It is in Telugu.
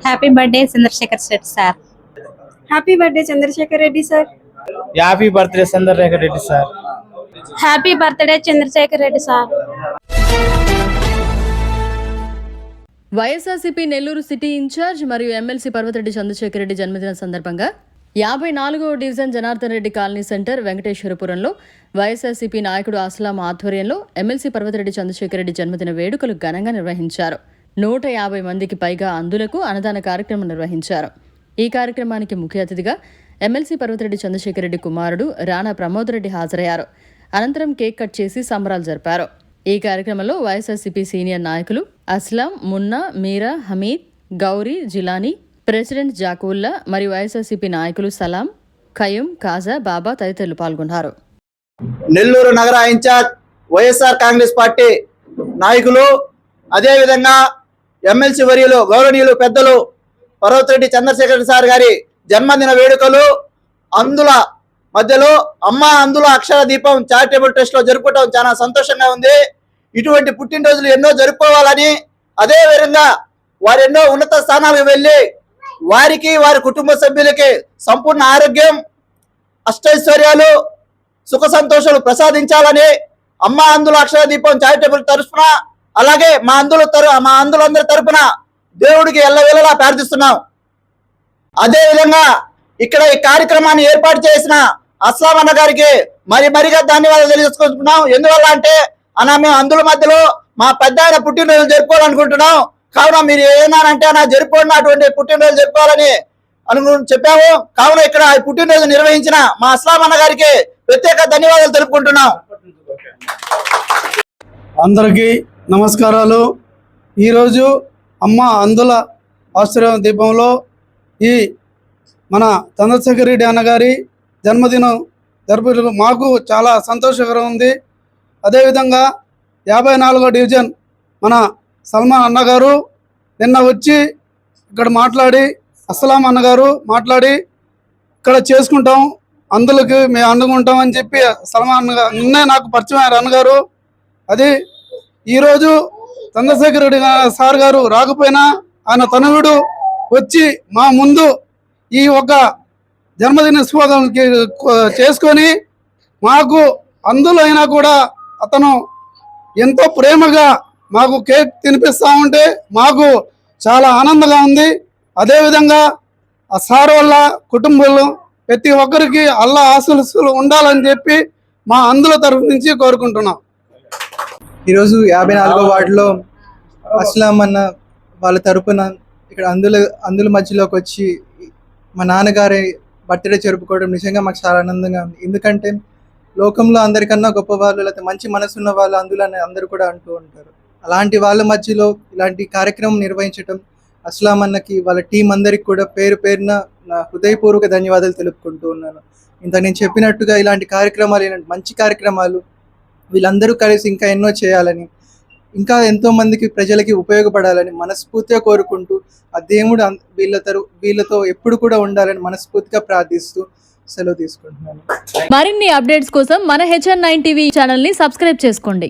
Happy birthday Chandrasekhar Reddy sir. Happy birthday Chandrasekhar Reddy sir. Happy birthday Chandrasekhar Reddy sir. Happy birthday Chandrasekhar Reddy sir. YSRCP Nellore city incharge మరియు ఎమ్మెల్సీ పర్వతరెడ్డి చంద్రశేఖర్ రెడ్డి జన్మదిన సందర్భంగా 54వ division Janardhan Reddy colony centre వెంకటేశ్వరపురంలో వైఎస్ఆర్సీపీ నాయకుడు అస్లాం ఆధ్వర్యంలో ఎమ్మెల్సీ పర్వతరెడ్డి చంద్రశేఖర్ రెడ్డి జన్మదిన వేడుకలు ఘనంగా నిర్వహించారు. 150 మందికి పైగా అందులకు అన్నదాన కార్యక్రమం నిర్వహించారు. ఈ కార్యక్రమానికి ముఖ్య అతిథిగా ఎమ్మెల్సీ పర్వతరెడ్డి చంద్రశేఖర్ రెడ్డి కుమారుడు రాణా ప్రమోద్ రెడ్డి హాజరయ్యారు. అనంతరం కేక్ కట్ చేసి సంబరాలు జరిపారు. ఈ కార్యక్రమంలో వైఎస్ఆర్సీపీ సీనియర్ నాయకులు అస్లాం, మున్నా, మీరా, హమీద్, గౌరీ, జిలానీ, ప్రెసిడెంట్ జాకూల్లా మరియు వైఎస్ఆర్సీపీ నాయకులు సలాం, ఖయూం, కాజా, బాబా తదితరులు పాల్గొన్నారు. నెల్లూరు నగర ఇన్ఛార్జ్ వైఎస్ఆర్ కాంగ్రెస్ పార్టీ నాయకులు, అదేవిధంగా ఎమ్మెల్సీ వర్యులు గౌరవనీయులు పెద్దలు పర్వతరెడ్డి చంద్రశేఖర్ సార్ గారి జన్మదిన వేడుకలు అందుల మధ్యలో అమ్మ అందుల అక్షర దీపం చారిటబుల్ ట్రస్ట్ లో జరుపుకోవడం చాలా సంతోషంగా ఉంది. ఇటువంటి పుట్టినరోజులు ఎన్నో జరుపుకోవాలని, అదేవిధంగా వారు ఎన్నో ఉన్నత స్థానాలకు వెళ్ళి వారికి వారి కుటుంబ సభ్యులకి సంపూర్ణ ఆరోగ్యం, అష్టైశ్వర్యాలు, సుఖ సంతోషాలు ప్రసాదించాలని అమ్మ అందుల అక్షర దీపం చారిటబుల్ తరఫున, అలాగే మా అందులందరి తరఫున దేవుడికి ఎల్లవేళలా ప్రార్థిస్తున్నాం. అదేవిధంగా ఇక్కడ ఈ కార్యక్రమాన్ని ఏర్పాటు చేసిన అస్లాం అన్న గారికి మరిగా ధన్యవాదాలు తెలియజేసుకుంటున్నాం. ఎందువల్ల అంటే మేము అందుల మధ్యలో మా పెద్ద ఆయన పుట్టినరోజు జరుపుకోవాలనుకుంటున్నాం. కావున మీరు ఏమన్నారంటే జరుపుకోండి, అటువంటి పుట్టినరోజు జరుపుకోవాలని చెప్పాము. కావున ఇక్కడ పుట్టినరోజు నిర్వహించిన మా అస్లాం అన్న గారికి ప్రత్యేక ధన్యవాదాలు తెలుపుకుంటున్నాం. అందరికీ నమస్కారాలు. ఈరోజు అమ్మ అందుల ఆశ్రయ దీపంలో ఈ మన చంద్రశేఖర్ రెడ్డి అన్నగారి జన్మదినం జరుపు మాకు చాలా సంతోషకరం ఉంది. అదేవిధంగా 54వ డివిజన్ మన సల్మాన్ అన్నగారు నిన్న వచ్చి ఇక్కడ మాట్లాడి, అస్సలాం అన్నగారు మాట్లాడి ఇక్కడ చేసుకుంటాం, అందులోకి మేము అండుకుంటాం అని చెప్పి సల్మాన్ అన్నగారు నిన్నే నాకు పరిచయం అయ్యారు అన్నగారు. అది ఈరోజు చంద్రశేఖర్ రెడ్డి సార్ గారు రాకపోయినా ఆయన తనయుడు వచ్చి మా ముందు ఈ ఒక జన్మదిన శుభాకాంక్షలు చేసుకొని మాకు అందులో అయినా కూడా అతను ఎంతో ప్రేమగా మాకు కేక్ తినిపిస్తూ ఉంటే మాకు చాలా ఆనందంగా ఉంది. అదేవిధంగా ఆ సార్ వల్ల కుటుంబంలో ప్రతి ఒక్కరికి అల్లా ఆశీస్సులు ఉండాలని చెప్పి మా అందుల తరఫు నుంచి కోరుకుంటున్నాం. ఈరోజు 54వ వార్డులో అస్లాం అన్న వాళ్ళ తరపున ఇక్కడ అందుల మధ్యలోకి వచ్చి మా నాన్నగారి బర్త్డే జరుపుకోవడం నిజంగా మాకు చాలా ఆనందంగా ఉంది. ఎందుకంటే లోకంలో అందరికన్నా గొప్ప వాళ్ళు, లేకపోతే మంచి మనసున్న వాళ్ళు అందులో అందరూ కూడా అంటూ ఉంటారు. అలాంటి వాళ్ళ మధ్యలో ఇలాంటి కార్యక్రమం నిర్వహించడం అస్లాం అన్నకి వాళ్ళ టీం అందరికి కూడా పేరు పేరున నా హృదయపూర్వక ధన్యవాదాలు తెలుపుకుంటూ ఉన్నాను. ఇంత నేను చెప్పినట్టుగా ఇలాంటి కార్యక్రమాలు, ఇలాంటి మంచి కార్యక్రమాలు వీళ్ళందరూ కలిసి ఇంకా ఎన్నో చేయాలని, ఇంకా ఎంతో మందికి ప్రజలకి ఉపయోగపడాలని మనస్ఫూర్తిగా కోరుకుంటూ ఆ దేవుడు వీళ్ళతో ఎప్పుడు కూడా ఉండాలని మనస్ఫూర్తిగా ప్రార్థిస్తూ సెలవు తీసుకుంటున్నాను. మరిన్ని అప్డేట్స్ కోసం మన HN9 టీవీ ఛానల్ ని సబ్స్క్రైబ్ చేసుకోండి.